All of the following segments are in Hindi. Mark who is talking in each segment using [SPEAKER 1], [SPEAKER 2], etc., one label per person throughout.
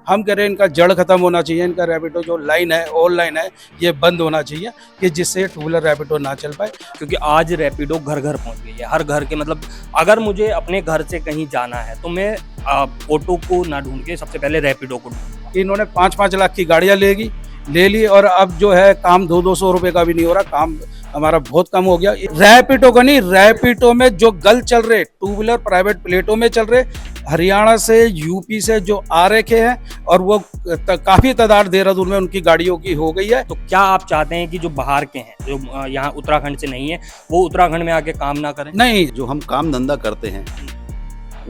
[SPEAKER 1] हम कह रहे हैं इनका जड़ खत्म होना चाहिए। इनका रैपिडो जो लाइन है, ऑनलाइन है, ये बंद होना चाहिए कि जिससे टू व्हीलर रैपिडो ना चल पाए।
[SPEAKER 2] क्योंकि आज रैपिडो घर घर पहुंच गई है, हर घर के मतलब अगर मुझे अपने घर से कहीं जाना है तो मैं ऑटो को ना ढूंढ के सबसे पहले रैपिडो को ढूंढूंगा।
[SPEAKER 1] इन्होंने 5-5 लाख की गाड़ियां ले ली और अब जो है काम 200-200 रुपए का भी नहीं हो रहा, काम हमारा बहुत कम हो गया। रैपिडो का नहीं, रैपिडो में जो गल चल रहे टू व्हीलर प्राइवेट प्लेटों में चल रहे, हरियाणा से यूपी से जो आ रखे हैं और वो काफी तादाद देहरादून में उनकी गाड़ियों की हो गई है।
[SPEAKER 2] तो क्या आप चाहते हैं कि जो बाहर के हैं, जो यहाँ उत्तराखंड से नहीं है, वो उत्तराखंड में आके काम ना करें?
[SPEAKER 1] नहीं,
[SPEAKER 3] जो हम काम धंधा करते हैं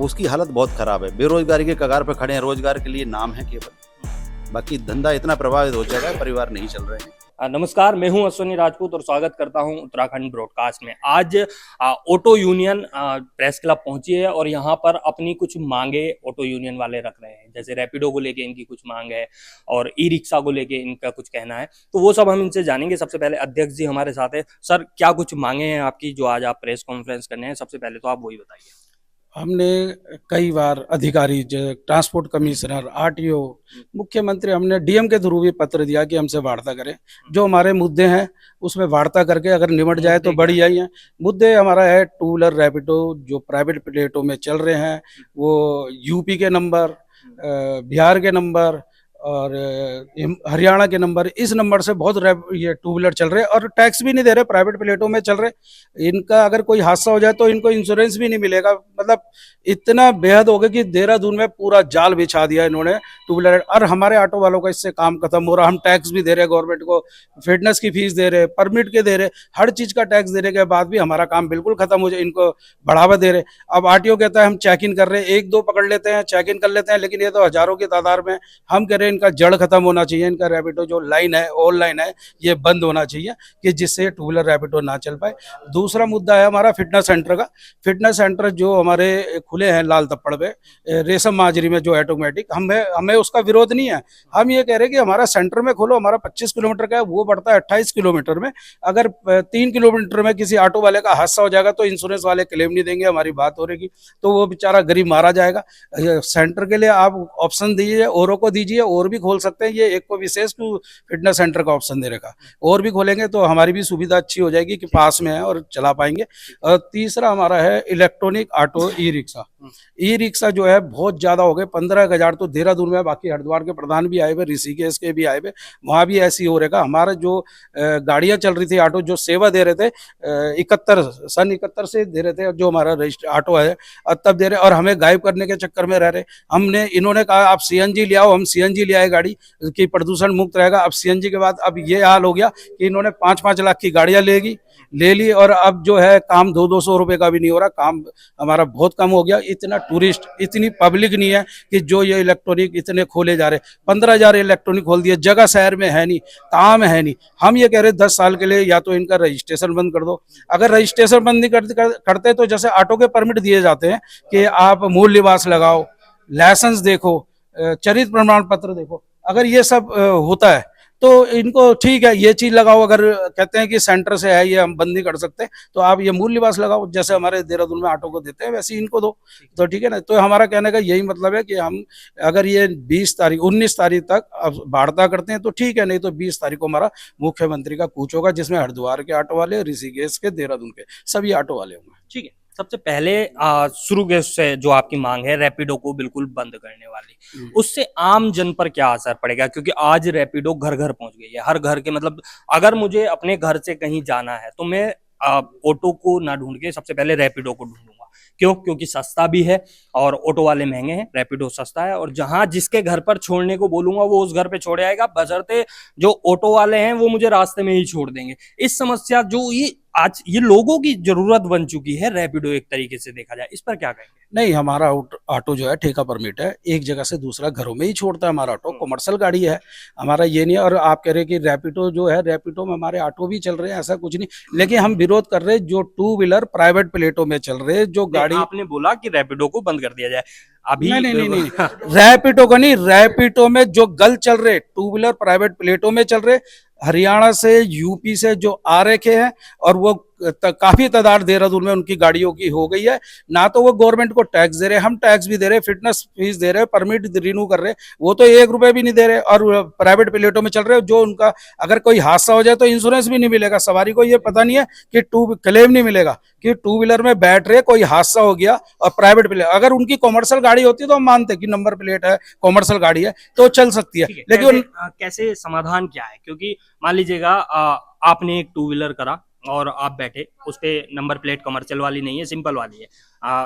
[SPEAKER 3] उसकी हालत बहुत खराब है। बेरोजगारी के कगार पर खड़े हैं, रोजगार के लिए नाम है केवल, बाकी धंधा इतना प्रभावित हो जाएगा, परिवार नहीं चल रहे हैं।
[SPEAKER 2] नमस्कार, मैं हूं अश्विनी राजपूत और स्वागत करता हूं उत्तराखंड ब्रॉडकास्ट में। आज ऑटो यूनियन प्रेस क्लब पहुंची है और यहां पर अपनी कुछ मांगे ऑटो यूनियन वाले रख रहे हैं। जैसे रैपिडो को लेके इनकी कुछ मांग है और ई रिक्शा को लेके इनका कुछ कहना है, तो वो सब हम इनसे जानेंगे। सबसे पहले अध्यक्ष जी हमारे साथ है। सर, क्या कुछ मांगे हैं आपकी जो आज आप प्रेस कॉन्फ्रेंस करने हैं? सबसे पहले तो आप वही बताइए।
[SPEAKER 1] हमने कई बार अधिकारी, ट्रांसपोर्ट कमिश्नर, आरटीओ, मुख्यमंत्री, हमने डीएम के थ्रू भी पत्र दिया कि हमसे वार्ता करें। जो हमारे मुद्दे हैं उसमें वार्ता करके अगर निमट जाए तो बढ़िया ही है। मुद्दे हमारा है टू व्हीलर रैपिडो जो प्राइवेट प्लेटों में चल रहे हैं, वो यूपी के नंबर, बिहार के नंबर और हरियाणा के नंबर, इस नंबर से बहुत ये टू व्हीलर चल रहे हैं और टैक्स भी नहीं दे रहे, प्राइवेट प्लेटों में चल रहे। इनका अगर कोई हादसा हो जाए तो इनको इंश्योरेंस भी नहीं मिलेगा। मतलब इतना बेहद हो गया कि देहरादून में पूरा जाल बिछा दिया इन्होंने टू व्हीलर। और हमारे ऑटो वालों का इससे काम खत्म हो रहा। हम टैक्स भी दे रहे गवर्नमेंट को, फिटनेस की फीस दे रहे, परमिट के दे रहे, हर चीज का टैक्स देने के बाद भी हमारा काम बिल्कुल खत्म हो जाए, इनको बढ़ावा दे रहे। अब आरटीओ कहता है हम चेक इन कर रहे हैं, 1-2 पकड़ लेते हैं, चेक इन कर लेते हैं, लेकिन ये तो हजारों की तादाद में। हम कह रहे हैं इनका जड़ खत्म होना चाहिए। इनका रैपिडो जो लाइन है, ऑनलाइन है, ये बंद होना चाहिए कि जिससे टू व्हीलर रैपिडो ना चल पाए। दूसरा मुद्दा है हमारा फिटनेस सेंटर का। फिटनेस सेंटर जो हमारे खुले हैं लाल तप्पड़ पे, रेशम माजरी में जो ऑटोमेटिक, हमें उसका विरोध नहीं है। हम ये कह रहे हैं कि हमारा सेंटर में खोलो। हमारा 25 किलोमीटर का है, वो बढ़ता है 28 किलोमीटर में। अगर 3 किलोमीटर में किसी ऑटो वाले का हादसा हो जाएगा तो इंश्योरेंस वाले क्लेम नहीं देंगे, हमारी बात हो रहेगी, तो वो बेचारा गरीब मारा जाएगा। सेंटर के लिए आप ऑप्शन दीजिए, औरों को दीजिए, और भी खोल सकते हैं। ये एक को विशेष फिटनेस सेंटर का ऑप्शन दे रखा, और भी खोलेंगे तो हमारी भी सुविधा अच्छी हो जाएगी कि पास में है और चला पाएंगे। और तीसरा हमारा है electronic auto e rickshaw. E rickshaw जो है बहुत ज्यादा हो गए, 15,000 तो देहरादून में, बाकी हरिद्वार के प्रधान भी आए हुए, ऋषिकेश के भी आए हुए, वहां भी ऐसी हो रहेगा। हमारा जो गाड़ियां चल रही थी ऑटो, जो सेवा दे रहे थे 71 से दे रहे थे, जो हमारा रजिस्टर ऑटो है तब दे रहे, और हमें गायब करने के चक्कर में रह रहे। इन्होंने कहा आप सीएनजी ले आओ, हम सीएनजी ले आए गाड़ी की, प्रदूषण मुक्त रहेगा। अब सीएनजी के बाद अब ये हाल हो गया कि इन्होंने 5-5 लाख की गाड़ियां ले ली और अब जो है काम 200-200 रुपए का भी नहीं हो रहा, काम हमारा बहुत कम हो गया। इतना टूरिस्ट, इतनी पब्लिक नहीं है कि जो ये इलेक्ट्रॉनिक इतने खोले जा रहे। 15,000 इलेक्ट्रॉनिक खोल दिए, जगह शहर में है नहीं, काम है नहीं। हम ये कह रहे 10 साल के लिए या तो इनका रजिस्ट्रेशन बंद कर दो। अगर रजिस्ट्रेशन बंद नहीं करते तो जैसे ऑटो के परमिट दिए जाते हैं कि आप मूल निवास लगाओ, लाइसेंस देखो, चरित्र प्रमाण पत्र देखो, अगर ये सब होता है तो इनको ठीक है, ये चीज लगाओ। अगर कहते हैं कि सेंटर से है, ये हम बंद नहीं कर सकते, तो आप ये मूल निवास लगाओ, जैसे हमारे देहरादून में ऑटो को देते हैं वैसे इनको दो, तो ठीक है ना। तो हमारा कहने का यही मतलब है कि हम अगर ये 19 तारीख तक अब वार्ता करते हैं तो ठीक है, नहीं तो 20 तारीख को हमारा मुख्यमंत्री का कूच होगा, जिसमें हरिद्वार के ऑटो वाले, ऋषिकेश के, देहरादून के सभी ऑटो वाले होंगे।
[SPEAKER 2] ठीक है, सबसे पहले शुरू के से जो आपकी मांग है रैपिडो को बिल्कुल बंद करने वाली, उससे आम जन पर क्या असर पड़ेगा? क्योंकि आज रैपिडो घर घर पहुंच गई है, हर घर के मतलब अगर मुझे अपने घर से कहीं जाना है तो मैं ऑटो को ना ढूंढ के सबसे पहले रैपिडो को ढूंढूंगा। क्यों? क्योंकि सस्ता भी है और ऑटो वाले महंगे हैं, रैपिडो सस्ता है, और जहां जिसके घर पर छोड़ने को बोलूंगा वो उस घर पे छोड़ आएगा, बशर्ते जो ऑटो वाले हैं वो मुझे रास्ते में ही छोड़ देंगे। इस समस्या जो ये आज ये लोगों की जरूरत बन चुकी है रैपिडो, एक तरीके से देखा जाए, इस पर क्या कहेंगे?
[SPEAKER 1] नहीं, हमारा ऑटो जो है ठेका परमिट है, एक जगह से दूसरा घरों में ही छोड़ता है। हमारा ऑटो कमर्शियल गाड़ी है, हमारा ये नहीं है। और आप कह रहे हैं कि रैपिडो जो है, रैपिडो में हमारे ऑटो भी चल रहे हैं, ऐसा कुछ नहीं, लेकिन हम विरोध कर रहे हैं जो टू व्हीलर प्राइवेट प्लेटों में चल रहे हैं, जो गाड़ी।
[SPEAKER 2] आपने बोला कि रैपिडो को बंद कर दिया जाए, अभी
[SPEAKER 1] नहीं, रैपिडो का नहीं, रैपिडो में जो गल चल रहे टू व्हीलर प्राइवेट प्लेटों में चल रहे, हरियाणा से यूपी से जो आ रखे हैं और वो काफी तादाद देहरादून में उनकी गाड़ियों की हो गई है। ना तो वो गवर्नमेंट को टैक्स दे रहे, हम टैक्स भी दे रहे, फिटनेस फीस दे रहे, परमिट रिन्यू कर रहे, वो तो 1 रुपए भी नहीं दे रहे और प्राइवेट प्लेटों में चल रहे। जो उनका अगर कोई हादसा हो जाए तो इंश्योरेंस भी नहीं मिलेगा। सवारी को ये पता नहीं है कि क्लेम नहीं मिलेगा कि 2 व्हीलर में बैठ रहे, कोई हादसा हो गया और प्राइवेट प्लेट, अगर उनकी कॉमर्शियल गाड़ी होती है तो हम मानते कि नंबर प्लेट है, कॉमर्शियल गाड़ी है तो चल सकती है, लेकिन
[SPEAKER 2] कैसे समाधान क्या है? क्योंकि मान लीजिएगा आपने एक 2 व्हीलर करा और आप बैठे, उस पे नंबर प्लेट कमर्शियल वाली नहीं है, सिंपल वाली है।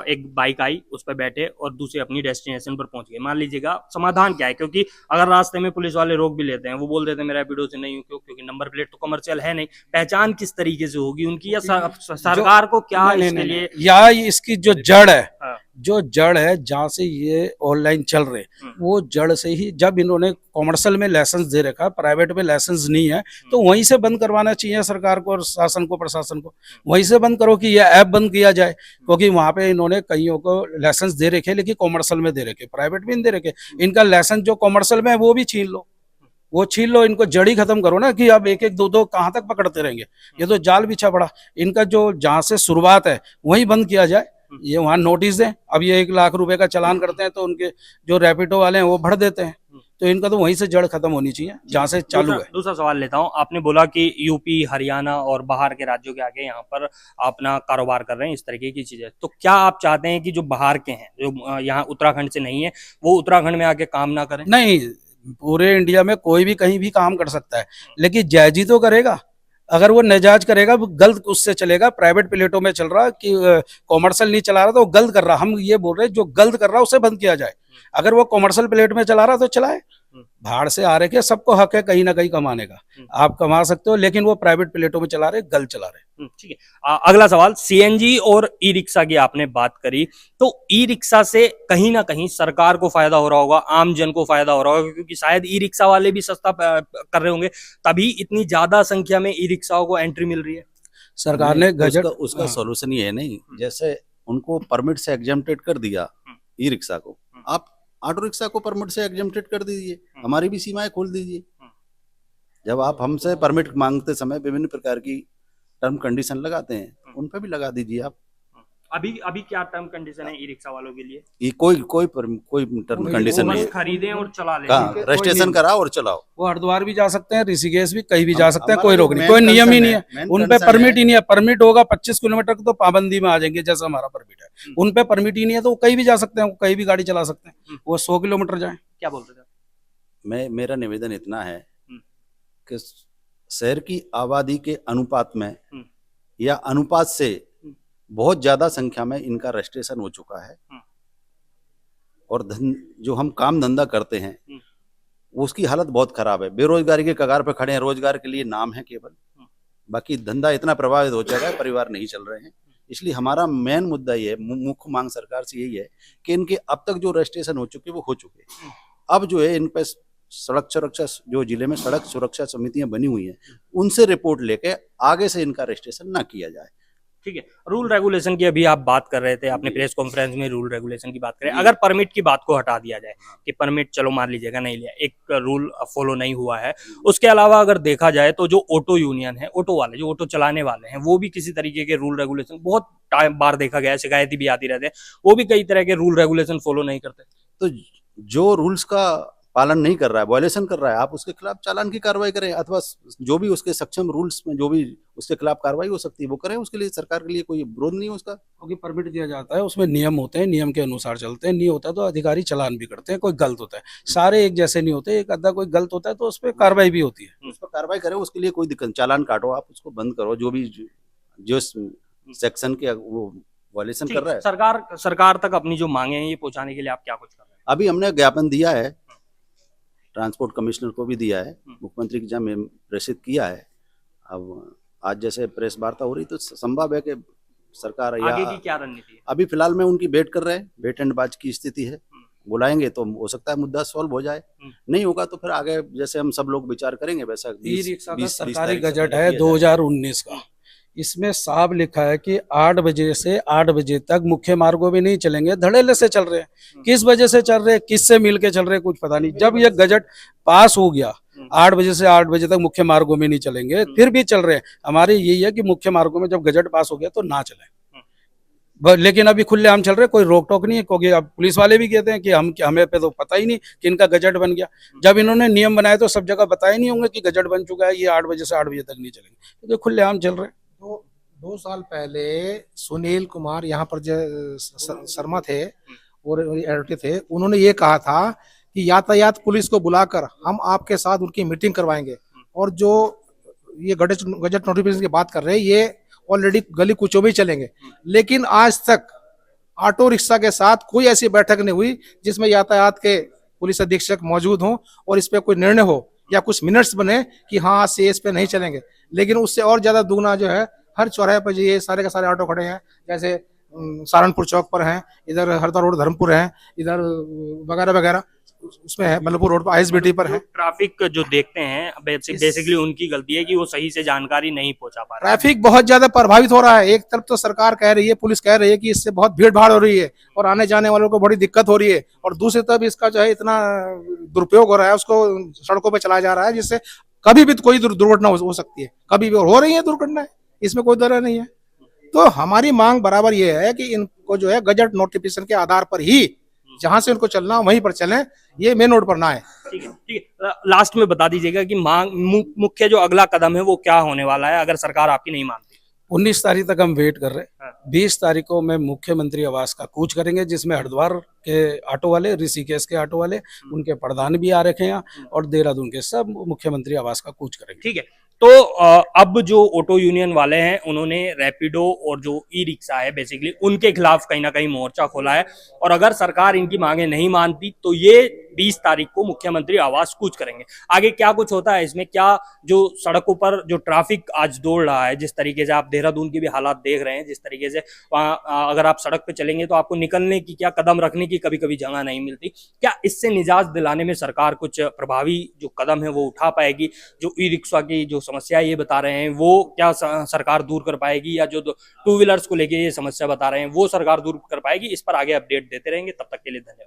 [SPEAKER 2] एक बाइक आई, उस पर बैठे और दूसरे अपनी डेस्टिनेशन पर पहुंच गए। मान लीजिएगा समाधान क्या है? क्योंकि अगर रास्ते में पुलिस वाले रोक भी लेते हैं, वो बोल देते हैं मैं रैपिडो से नहीं हूँ, क्योंकि नंबर प्लेट तो कमर्शियल है नहीं। पहचान किस तरीके से होगी उनकी, या सरकार को क्या इसके लिए,
[SPEAKER 1] या इसकी जो जड़ है, जो जड़ है जहाँ से ये ऑनलाइन चल रहे, वो जड़ से ही, जब इन्होंने कॉमर्शियल में लाइसेंस दे रखा, प्राइवेट में लाइसेंस नहीं है, तो वहीं से बंद करवाना चाहिए सरकार को और शासन को, प्रशासन को। वहीं से बंद करो कि यह ऐप बंद किया जाए, क्योंकि वहाँ पे इन्होंने कईयों को लाइसेंस दे रखे, लेकिन कॉमर्शियल में दे रखे, प्राइवेट में नहीं दे रखे। इनका लाइसेंस जो कॉमर्शियल में है वो भी छीन लो, वो छीन लो, इनको जड़ ही खत्म करो ना, कि अब एक एक दो दो कहाँ तक पकड़ते रहेंगे। ये तो जाल बिछा पड़ा। इनका जो जहाँ से शुरुआत है वहीं बंद किया जाए। ये वहाँ नोटिस दें। अब ये 1 लाख रुपए का चालान करते हैं तो उनके जो रैपिडो वाले हैं वो भर देते हैं, तो इनका तो वहीं से जड़ खत्म होनी चाहिए जहाँ से चालू है।
[SPEAKER 2] दूसरा सवाल लेता हूँ। आपने बोला कि यूपी, हरियाणा और बाहर के राज्यों के आगे यहाँ पर अपना कारोबार कर रहे हैं, इस तरीके की चीजें। तो क्या आप चाहते हैं कि जो बाहर के हैं, जो यहाँ उत्तराखंड से नहीं है, वो उत्तराखंड में आके काम ना करें?
[SPEAKER 1] नहीं, पूरे इंडिया में कोई भी कहीं भी काम कर सकता है, लेकिन जायज ही तो करेगा। अगर वो नजायज करेगा, गलत उससे चलेगा, प्राइवेट प्लेटों में चल रहा कि कॉमर्शियल नहीं चला रहा तो वो गलत कर रहा। हम ये बोल रहे हैं जो गलत कर रहा है उसे बंद किया जाए। अगर वो कॉमर्शियल प्लेट में चला रहा तो चलाए, बाहर से आ रहे के सबको हक है कहीं ना कहीं कमाने का, आप कमा सकते हो, लेकिन वो प्राइवेट प्लेटों में चला रहे, गलत चला रहे।
[SPEAKER 2] ठीक है। अगला सवाल, सीएनजी और ई रिक्शा की आपने बात करी, तो ई रिक्शा से कहीं ना कहीं सरकार को फायदा हो रहा होगा, आम जन को फायदा हो रहा होगा, क्योंकि शायद ई रिक्शा वाले भी सस्ता कर रहे होंगे, तभी इतनी ज्यादा संख्या में ई रिक्शाओं को एंट्री मिल रही है।
[SPEAKER 1] सरकार ने गजट
[SPEAKER 3] उसका सॉल्यूशन ये है नहीं, जैसे उनको परमिट से एग्जेम्प्टेड कर दिया ई रिक्शा को, आप ऑटो रिक्शा को परमिट से एग्जेम्प्टेड कर दीजिए, हमारी भी सीमाएं खोल दीजिए। जब आप हमसे परमिट मांगते समय विभिन्न प्रकार की टर्म कंडीशन लगाते हैं, उन पे भी लगा दीजिए आप।
[SPEAKER 2] अभी क्या टर्म कंडीशन है ई रिक्शा वालों के लिए?
[SPEAKER 3] ये कोई टर्म कंडीशन नहीं है।
[SPEAKER 2] खरीदें और चला लें,
[SPEAKER 3] रजिस्ट्रेशन कराओ और चलाओ।
[SPEAKER 1] वो हरिद्वार भी जा सकते हैं, ऋषिकेश भी, कहीं भी जा सकते हैं, कोई रोक नहीं, कोई नियम ही नहीं है उन पे, परमिट ही नहीं है। परमिट होगा 25 किलोमीटर तो पाबंदी में आ जाएंगे, जैसा हमारा परमिट है, उन पे परमिट ही नहीं है, तो वो कहीं भी जा सकते हैं, कहीं भी गाड़ी चला सकते हैं, वो 100 किलोमीटर जाए।
[SPEAKER 2] क्या बोल रहे थे?
[SPEAKER 3] मेरा निवेदन इतना है कि शहर की आबादी के अनुपात में या अनुपात से बहुत ज्यादा संख्या में इनका रजिस्ट्रेशन हो चुका है, और जो हम काम धंधा करते हैं उसकी हालत बहुत खराब है। बेरोजगारी के कगार पर खड़े हैं, रोजगार के लिए नाम है केवल, बाकी धंधा इतना प्रभावित हो चुका है, परिवार नहीं चल रहे हैं। इसलिए हमारा मेन मुद्दा ये है, मुख्य मांग सरकार से यही है कि इनके अब तक जो रजिस्ट्रेशन हो चुके वो हो चुके, अब जो है इन पे सड़क सुरक्षा, जो जिले में सड़क सुरक्षा समितियां बनी हुई हैं, उनसे रिपोर्ट लेके आगे से इनका रजिस्ट्रेशन ना किया जाए।
[SPEAKER 2] ठीक है। रूल रेगुलेशन की अभी आप बात कर रहे थे, आपने प्रेस कॉन्फ्रेंस में रूल रेगुलेशन की बात करें। अगर परमिट की बात को हटा दिया जाए कि परमिट चलो मान लीजिएगा नहीं लिया, एक रूल फॉलो नहीं हुआ है, उसके अलावा अगर देखा जाए तो जो ऑटो यूनियन है, ऑटो वाले, जो ऑटो चलाने वाले हैं, वो भी किसी तरीके के रूल रेगुलेशन, बहुत टाइम बार देखा गया है, शिकायतें भी आती रहती है, वो भी कई तरह के रूल रेगुलेशन फॉलो नहीं करते।
[SPEAKER 3] तो जो रूल्स का पालन नहीं कर रहा है, वायलेशन कर रहा है, आप उसके खिलाफ चालान की कार्रवाई करें, अथवा जो भी उसके सक्षम रूल्स में जो भी उसके खिलाफ कार्रवाई हो सकती है वो करें। उसके लिए सरकार के लिए कोई विरोध नहीं है उसका,
[SPEAKER 1] क्योंकि परमिट दिया जाता है, उसमें नियम होते हैं, नियम के अनुसार चलते हैं, नहीं होता तो अधिकारी चालान भी करते हैं। कोई गलत होता है, सारे एक जैसे नहीं होते, एक आधा कोई गलत होता है तो उस पर कार्रवाई भी होती है।
[SPEAKER 3] उस पर कार्रवाई करें, उसके लिए कोई दिक्कत, चालान काटो, आप उसको बंद करो, जो भी जो सेक्शन के वो वायलेशन कर रहा है।
[SPEAKER 2] सरकार तक अपनी जो मांगे हैं ये पहुंचाने के लिए आप क्या कुछ कर रहे हैं?
[SPEAKER 3] अभी हमने ज्ञापन दिया है, ट्रांसपोर्ट कमिश्नर को भी दिया है, मुख्यमंत्री की जगह प्रेषित किया है। अब आज जैसे प्रेस वार्ता हो रही तो संभव है कि सरकार
[SPEAKER 2] आगे की क्या रणनीति है?
[SPEAKER 3] अभी फिलहाल में उनकी वेट कर रहे हैं, वेट एंड वॉच की स्थिति है। बुलाएंगे तो हो सकता है मुद्दा सॉल्व हो जाए, नहीं होगा तो फिर आगे जैसे हम सब लोग विचार करेंगे वैसा।
[SPEAKER 1] ई रिक्शा का सरकारी गजट है 2019 का, इसमें साफ लिखा है कि 8 बजे से 8 बजे तक मुख्य मार्गों में नहीं चलेंगे, धड़ेले से चल रहे हैं। किस वजह से चल रहे हैं, किससे मिल के चल रहे हैं, कुछ पता नहीं। जब ये गजट पास हो गया 8 बजे से 8 बजे तक मुख्य मार्गों में नहीं चलेंगे, फिर भी चल रहे हैं। हमारे यही है कि मुख्य मार्गों में जब गजट पास हो गया तो ना चले, लेकिन अभी खुलेआम चल रहे हैं, कोई रोक टोक नहीं है, क्योंकि अब पुलिस वाले भी कहते हैं कि हमें पे तो पता ही नहीं कि इनका गजट बन गया। जब इन्होंने नियम बनाए तो सब जगह बताए नहीं होंगे कि गजट बन चुका है, ये 8 बजे से 8 बजे तक नहीं चलेंगे, क्योंकि खुलेआम चल रहे हैं।
[SPEAKER 4] तो 2 साल पहले सुनील कुमार यहाँ पर जो शर्मा थे और एडवोकेट थे, उन्होंने ये कहा था कि यातायात पुलिस को बुलाकर हम आपके साथ उनकी मीटिंग करवाएंगे। और जो ये गजट नोटिफिकेशन की बात कर रहे हैं, ये ऑलरेडी गली कूचों में ही चलेंगे। लेकिन आज तक ऑटो रिक्शा के साथ कोई ऐसी बैठक नहीं हुई जिसमें यातायात के पुलिस अधीक्षक मौजूद हों और इस पे कोई निर्णय हो या कुछ मिनट्स बने कि हाँ आज से इस पे नहीं चलेंगे। लेकिन उससे और ज्यादा दुगना जो है, हर चौराहे पर ये सारे के सारे ऑटो खड़े हैं, जैसे सहारनपुर चौक पर हैं, इधर हरदा रोड धर्मपुर है, इधर वगैरह वगैरह उसमें है, मलपुर रोड पर आईएसबीटी पर है।
[SPEAKER 2] ट्रैफिक जो देखते हैं बेसिकली उनकी गलती है कि वो सही से जानकारी नहीं पहुंचा पा रहे।
[SPEAKER 4] ट्रैफिक बहुत ज्यादा प्रभावित हो रहा है। एक तरफ तो सरकार कह रही है, पुलिस कह रही है कि इससे बहुत भीड़ भाड़ हो रही है और आने जाने वालों को बड़ी दिक्कत हो रही है, और दूसरी तरफ इसका जो है इतना दुरुपयोग हो रहा है, उसको सड़कों पर चलाया जा रहा है जिससे कभी भी कोई दुर्घटना हो सकती है, कभी भी, और हो रही है दुर्घटनाएं, इसमें कोई डर नहीं है। तो हमारी मांग बराबर ये है कि इनको जो है गजट नोटिफिकेशन के आधार पर ही जहां से उनको चलना वहीं पर चलें, ये मेन रोड पर ना है।
[SPEAKER 2] ठीक है, ठीक है। लास्ट में बता दीजिएगा कि मांग मुख्य जो अगला कदम है वो क्या होने वाला है अगर सरकार आपकी नहीं मानती?
[SPEAKER 1] 19 तारीख तक हम वेट कर रहे हैं।
[SPEAKER 2] हाँ।
[SPEAKER 1] 20 तारीख को मैं मुख्यमंत्री आवास का कूच करेंगे, जिसमें हरिद्वार के ऑटो वाले, ऋषिकेश के ऑटो वाले, उनके प्रधान भी आ रखे हैं, और देहरादून के सब मुख्यमंत्री आवास का कूच करेंगे।
[SPEAKER 2] ठीक है। तो अब जो ऑटो यूनियन वाले हैं उन्होंने रैपिडो और जो ई रिक्शा है बेसिकली उनके खिलाफ कहीं ना कहीं मोर्चा खोला है, और अगर सरकार इनकी मांगे नहीं मानती तो ये 20 तारीख को मुख्यमंत्री आवास कूच करेंगे। आगे क्या कुछ होता है इसमें, क्या जो सड़कों पर जो ट्रैफिक आज दौड़ रहा है, जिस तरीके से आप देहरादून की भी हालात देख रहे हैं, जिस तरीके से वहाँ अगर आप सड़क पे चलेंगे तो आपको निकलने की, क्या कदम रखने की कभी कभी जगह नहीं मिलती, क्या इससे निजात दिलाने में सरकार कुछ प्रभावी जो कदम है वो उठा पाएगी? जो ई रिक्शा की जो समस्या ये बता रहे हैं वो क्या सरकार दूर कर पाएगी, या जो 2 व्हीलर्स को लेके ये समस्या बता रहे हैं वो सरकार दूर कर पाएगी? इस पर आगे अपडेट देते रहेंगे। तब तक के लिए धन्यवाद।